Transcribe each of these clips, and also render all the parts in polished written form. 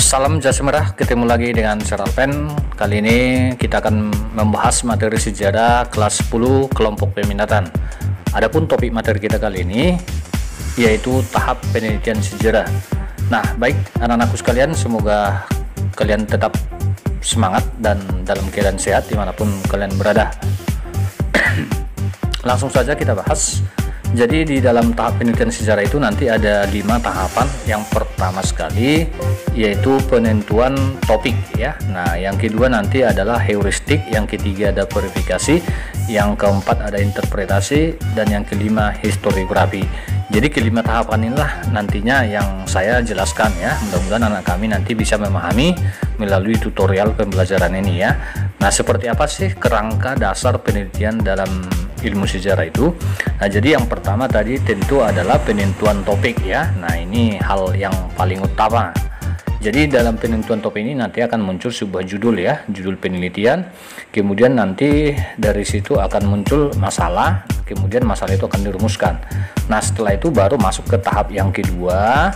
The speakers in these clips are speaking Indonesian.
Salam jas merah, ketemu lagi dengan Seralpen. Kali ini kita akan membahas materi sejarah kelas 10 kelompok peminatan. Adapun topik materi kita kali ini yaitu tahap penelitian sejarah. Nah, baik anak-anakku sekalian, semoga kalian tetap semangat dan dalam keadaan sehat dimanapun kalian berada. Langsung saja kita bahas. Jadi di dalam tahap penelitian sejarah itu nanti ada 5 tahapan. Yang pertama sekali yaitu penentuan topik ya. Nah, yang kedua nanti adalah heuristik, yang ketiga ada verifikasi, yang keempat ada interpretasi, dan yang kelima historiografi. Jadi kelima tahapan inilah nantinya yang saya jelaskan ya. Mudah-mudahan anak kami nanti bisa memahami melalui tutorial pembelajaran ini ya. Nah, seperti apa sih kerangka dasar penelitian dalam ilmu sejarah itu? Nah, jadi yang pertama tadi tentu adalah penentuan topik ya. Nah, ini hal yang paling utama. Jadi dalam penentuan topik ini nanti akan muncul sebuah judul ya, judul penelitian. Kemudian nanti dari situ akan muncul masalah, kemudian masalah itu akan dirumuskan. Nah, setelah itu baru masuk ke tahap yang kedua,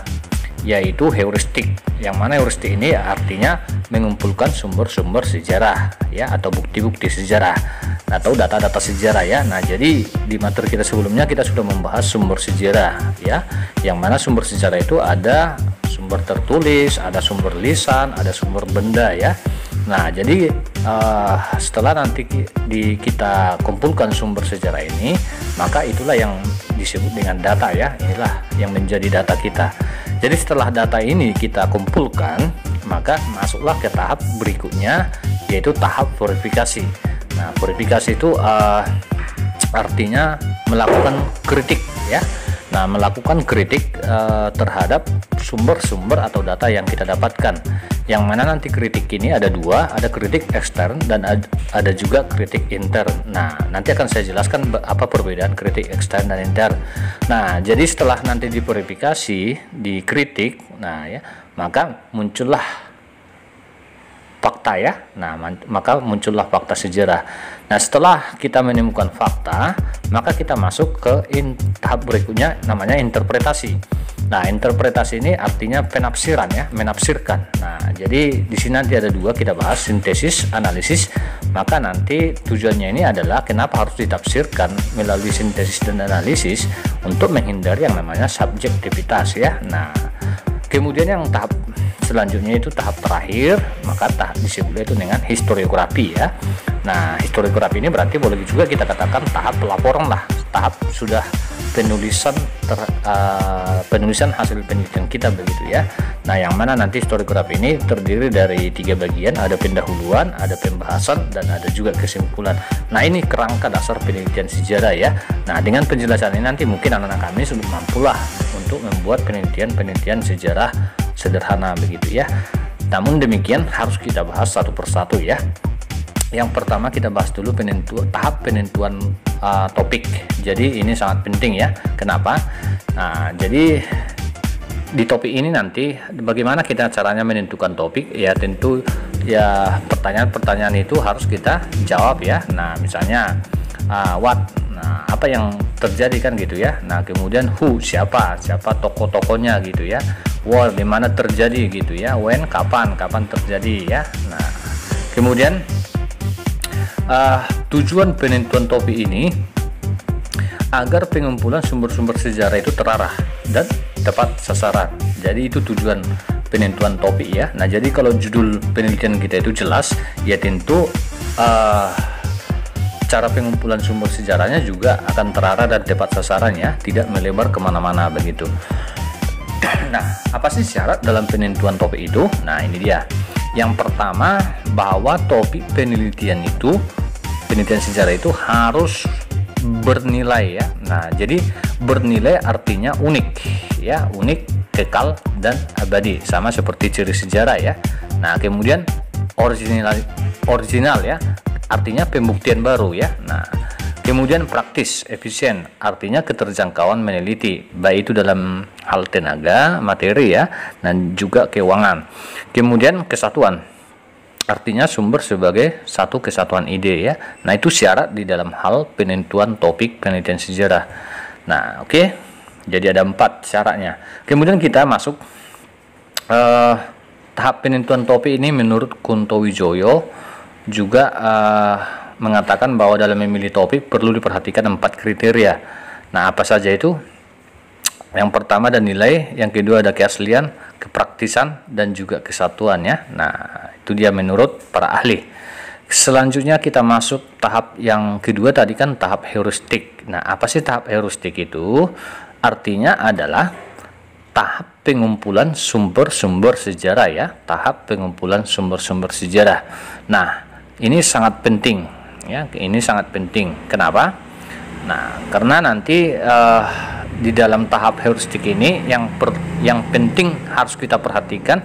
yaitu heuristik. Yang mana heuristik ini artinya mengumpulkan sumber-sumber sejarah ya, atau bukti-bukti sejarah atau data-data sejarah ya. Nah, jadi di materi kita sebelumnya kita sudah membahas sumber sejarah ya, yang mana sumber sejarah itu ada sumber tertulis, ada sumber lisan, ada sumber benda ya. Nah, jadi setelah nanti kita kumpulkan sumber sejarah ini, maka itulah yang disebut dengan data ya. Inilah yang menjadi data kita. Jadi setelah data ini kita kumpulkan, maka masuklah ke tahap berikutnya, yaitu tahap verifikasi. Nah, verifikasi itu artinya melakukan kritik ya. Nah, melakukan kritik terhadap sumber-sumber atau data yang kita dapatkan. Yang mana nanti kritik ini ada dua, ada kritik ekstern dan ada juga kritik intern. Nah, nanti akan saya jelaskan apa perbedaan kritik ekstern dan intern. Nah, jadi setelah nanti diverifikasi, dikritik, nah ya, maka muncullah fakta ya. Nah, maka muncullah fakta sejarah. Nah, setelah kita menemukan fakta, maka kita masuk ke tahap berikutnya, namanya interpretasi. Nah, interpretasi ini artinya penafsiran ya, menafsirkan. Nah, jadi di sini nanti ada dua, kita bahas sintesis, analisis. Maka nanti tujuannya ini adalah kenapa harus ditafsirkan melalui sintesis dan analisis, untuk menghindari yang namanya subjektivitas ya. Nah, kemudian yang tahap selanjutnya itu tahap terakhir, maka tahap disebut itu dengan historiografi ya. Nah, historiografi ini berarti boleh juga kita katakan tahap pelaporan lah, tahap sudah penulisan hasil penelitian kita begitu ya. Nah, yang mana nanti historiografi ini terdiri dari 3 bagian, ada pendahuluan, ada pembahasan, dan ada juga kesimpulan. Nah, ini kerangka dasar penelitian sejarah ya. Nah, dengan penjelasan ini nanti mungkin anak-anak kami sudah mampulah untuk membuat penelitian sejarah sederhana begitu ya. Namun demikian harus kita bahas satu persatu ya. Yang pertama kita bahas dulu tahap penentuan topik. Jadi ini sangat penting ya. Kenapa? Nah, jadi di topik ini nanti bagaimana kita caranya menentukan topik ya, tentu ya pertanyaan-pertanyaan itu harus kita jawab ya. Nah, misalnya what, nah apa yang terjadi kan gitu ya. Nah, kemudian who, siapa tokoh-tokohnya gitu ya. Where, di mana terjadi gitu ya. When, kapan terjadi ya. Nah, kemudian tujuan penentuan topik ini agar pengumpulan sumber-sumber sejarah itu terarah dan tepat sasaran. Jadi itu tujuan penentuan topik ya. Nah, jadi kalau judul penelitian kita itu jelas, ya tentu cara pengumpulan sumber sejarahnya juga akan terarah dan tepat sasaran ya, tidak melebar kemana-mana begitu. Nah, apa sih syarat dalam penentuan topik itu? Nah, ini dia. Yang pertama, bahwa topik penelitian sejarah itu harus bernilai ya. Nah, jadi bernilai artinya unik ya, unik, kekal, dan abadi, sama seperti ciri sejarah ya. Nah, kemudian original ya, artinya pembuktian baru ya. Nah, kemudian praktis, efisien, artinya keterjangkauan meneliti, baik itu dalam hal tenaga, materi ya, dan juga keuangan. Kemudian kesatuan, artinya sumber sebagai satu kesatuan ide ya. Nah, itu syarat di dalam hal penentuan topik penelitian sejarah. Nah, oke. Jadi ada 4 syaratnya. Kemudian kita masuk tahap penentuan topik ini menurut Kunto Wijoyo juga mengatakan bahwa dalam memilih topik perlu diperhatikan 4 kriteria. Nah, apa saja itu? Yang pertama ada nilai, yang kedua ada keaslian, kepraktisan, dan juga kesatuan ya. Nah, itu dia menurut para ahli. Selanjutnya kita masuk tahap yang kedua, tadi kan tahap heuristik. Nah, apa sih tahap heuristik itu? Artinya adalah tahap pengumpulan sumber-sumber sejarah ya, tahap pengumpulan sumber-sumber sejarah. Nah, ini sangat penting ya, ini sangat penting. Kenapa? Nah, karena nanti di dalam tahap heuristik ini yang penting harus kita perhatikan,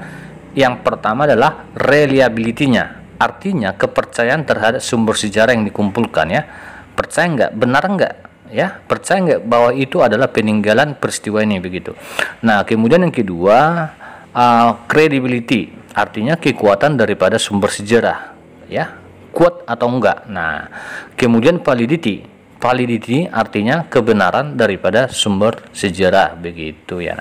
yang pertama adalah reliability-nya, artinya kepercayaan terhadap sumber sejarah yang dikumpulkan ya. Percaya nggak, benar nggak ya, percaya nggak bahwa itu adalah peninggalan peristiwa ini begitu. Nah, kemudian yang kedua credibility, artinya kekuatan daripada sumber sejarah ya, kuat atau enggak. Nah, kemudian validity artinya kebenaran daripada sumber sejarah begitu ya.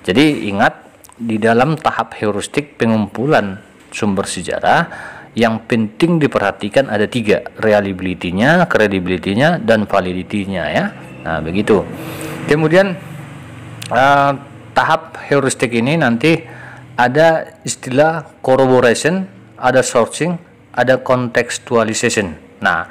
Jadi ingat, di dalam tahap heuristik pengumpulan sumber sejarah yang penting diperhatikan ada 3, reliability-nya, credibility-nya, dan validity-nya ya. Nah, begitu. Kemudian tahap heuristik ini nanti ada istilah corroboration, ada sourcing, ada contextualization. Nah,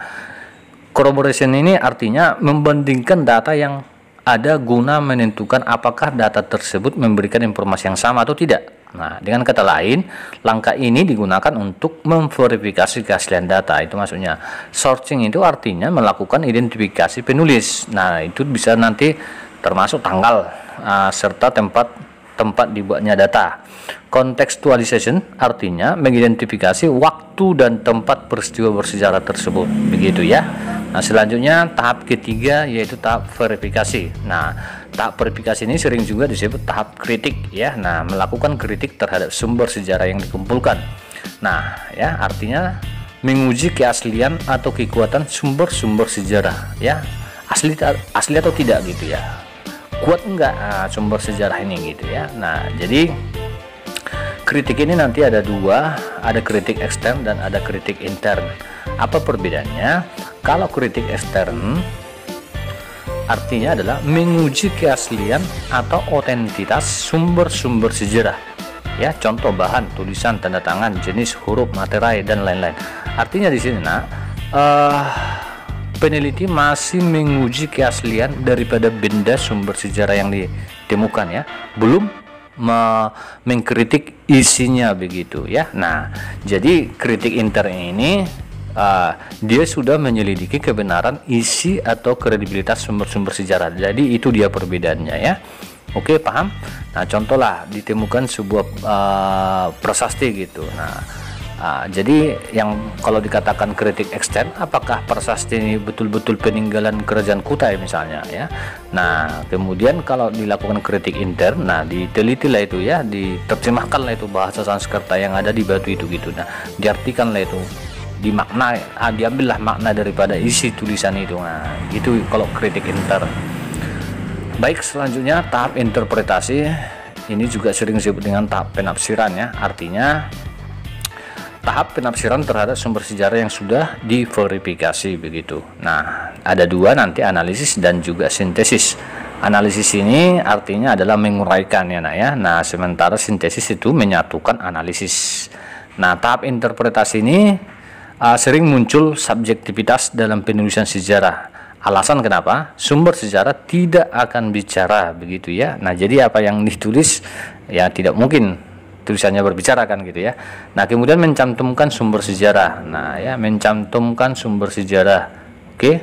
corroboration ini artinya membandingkan data yang ada guna menentukan apakah data tersebut memberikan informasi yang sama atau tidak. Nah, dengan kata lain, langkah ini digunakan untuk memverifikasi keaslian data. Itu maksudnya. Sourcing itu artinya melakukan identifikasi penulis. Nah, itu bisa nanti termasuk tanggal serta tempat dibuatnya data. Contextualization artinya mengidentifikasi waktu dan tempat peristiwa bersejarah tersebut. Begitu ya. Nah, selanjutnya tahap ketiga yaitu tahap verifikasi. Nah, tahap verifikasi ini sering juga disebut tahap kritik ya. Nah, melakukan kritik terhadap sumber sejarah yang dikumpulkan. Nah, ya, artinya menguji keaslian atau kekuatan sumber-sumber sejarah ya. Asli atau tidak gitu ya. Kuat enggak sumber sejarah ini gitu ya. Nah, jadi kritik ini nanti ada 2, ada kritik ekstern dan ada kritik intern. Apa perbedaannya? Kalau kritik ekstern artinya adalah menguji keaslian atau otentitas sumber-sumber sejarah ya, contoh bahan, tulisan, tanda tangan, jenis, huruf, materai, dan lain-lain. Artinya di sini peneliti masih menguji keaslian daripada benda sumber sejarah yang ditemukan ya, belum mengkritik isinya begitu ya. Nah, jadi kritik intern ini dia sudah menyelidiki kebenaran isi atau kredibilitas sumber-sumber sejarah. Jadi itu dia perbedaannya ya. Oke, paham? Nah, contohlah ditemukan sebuah prasasti gitu. Jadi yang kalau dikatakan kritik ekstern, apakah prasasti ini betul-betul peninggalan kerajaan Kutai misalnya ya. Nah, kemudian kalau dilakukan kritik intern, nah ditelitilah itu ya, diterjemahkanlah itu bahasa Sanskerta yang ada di batu itu gitu. Nah, diartikanlah itu, dimakna, diambillah makna daripada isi tulisan itu. Nah, gitu kalau kritik intern. Baik, selanjutnya tahap interpretasi. Ini juga sering disebut dengan tahap penafsiran ya. Artinya tahap penafsiran terhadap sumber sejarah yang sudah diverifikasi begitu. Nah, ada 2 nanti, analisis dan juga sintesis. Analisis ini artinya adalah menguraikan ya nak ya. Nah, sementara sintesis itu menyatukan analisis. Nah, tahap interpretasi ini sering muncul subjektivitas dalam penulisan sejarah. Alasan kenapa? Sumber sejarah tidak akan bicara begitu ya. Nah, jadi apa yang ditulis ya tidak mungkin tulisannya berbicara kan gitu ya. Nah, kemudian mencantumkan sumber sejarah. Nah, ya, mencantumkan sumber sejarah. Oke.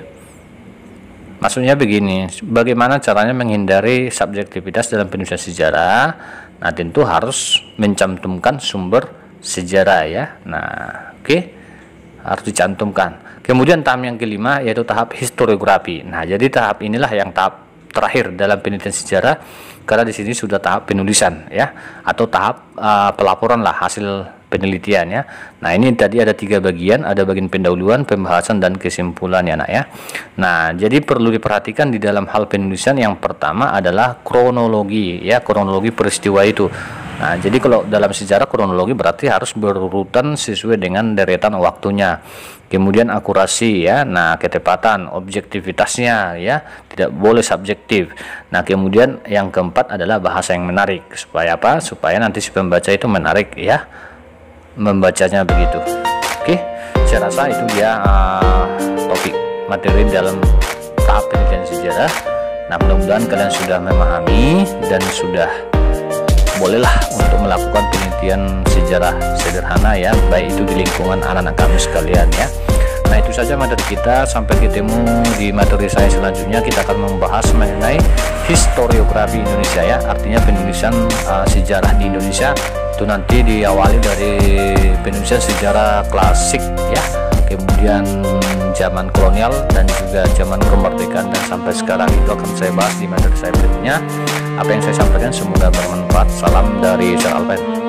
Maksudnya begini, bagaimana caranya menghindari subjektivitas dalam penulisan sejarah? Nah, tentu harus mencantumkan sumber sejarah ya. Nah, oke. Harus dicantumkan. Kemudian tahap yang kelima yaitu tahap historiografi. Nah, jadi tahap inilah yang tahap terakhir dalam penelitian sejarah, karena di sini sudah tahap penulisan ya, atau tahap pelaporan lah hasil penelitian ya. Nah, ini tadi ada 3 bagian, ada bagian pendahuluan, pembahasan, dan kesimpulan ya nak ya. Nah, jadi perlu diperhatikan di dalam hal penulisan, yang pertama adalah kronologi ya, kronologi peristiwa itu. Nah, jadi kalau dalam sejarah kronologi berarti harus berurutan sesuai dengan deretan waktunya. Kemudian akurasi ya, nah ketepatan, objektivitasnya ya, tidak boleh subjektif. Nah, kemudian yang keempat adalah bahasa yang menarik. Supaya apa? Supaya nanti si pembaca itu menarik ya, membacanya begitu. Oke, saya rasa itu dia topik materi dalam tahap penelitian sejarah. Nah, mudah-mudahan kalian sudah memahami dan sudah bolehlah untuk melakukan penelitian sejarah sederhana ya, baik itu di lingkungan anak-anak kami sekalian ya. Nah, itu saja materi kita. Sampai ketemu di materi saya selanjutnya. Kita akan membahas mengenai historiografi Indonesia ya, artinya penulisan sejarah di Indonesia. Itu nanti diawali dari penulisan sejarah klasik ya, kemudian zaman kolonial dan juga zaman kemerdekaan dan sampai sekarang. Itu akan saya bahas di materi saya berikutnya. Apa yang saya sampaikan semoga bermanfaat. Salam dari Sir Alpen.